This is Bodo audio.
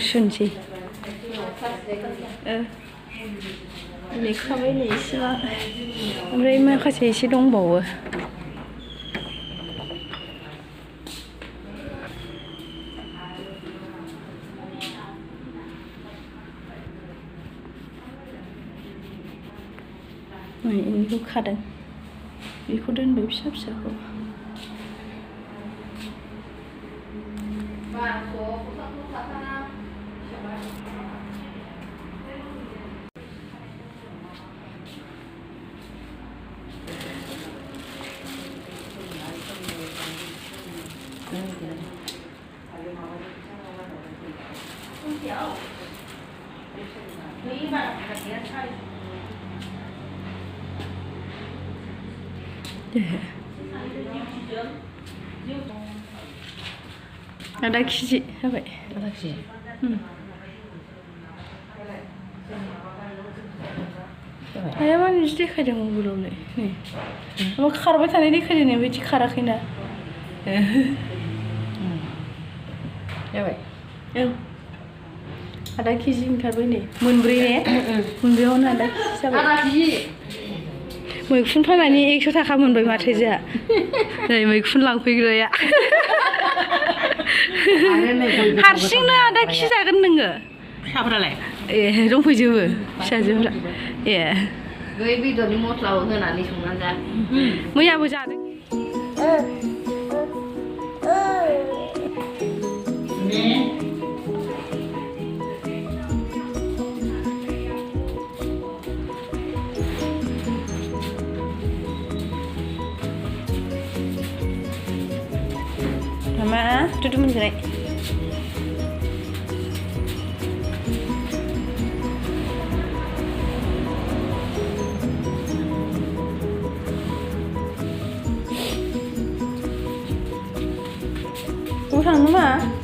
सुनसै लेखाबाय नै एसेबा ओमफ्राय माखासे एसे दंबावो बेखौ खादों बेखौ दोनबाय फिसा फिसाखौ आधा केजि जाबाय आधा केजि आया मानो बिदि देखायदों मबाइलावलाय नै माबा खारबाय थानाय देखायदों नै बिदि खाराखैना जाबाय आधा केजि ओंखारबाय नै मोनब्रै ने मोनब्रैयावनो आधा केजि जाबाय आधा केजि मैखुन फाननानै 100 थाखा मोनबाय माथो जोंहा नै मैखुन लांफैग्राया हारसिंनो आधा केजि जागोन नोङो फिसाफोरालाय ए दंफैजोबो फिसाजोफ्रा ए बै बेदरनि मस्लाखौ होनानै संनानै जा मैयाबो जादों Mama, duduk menjerai. Kurang, Mama.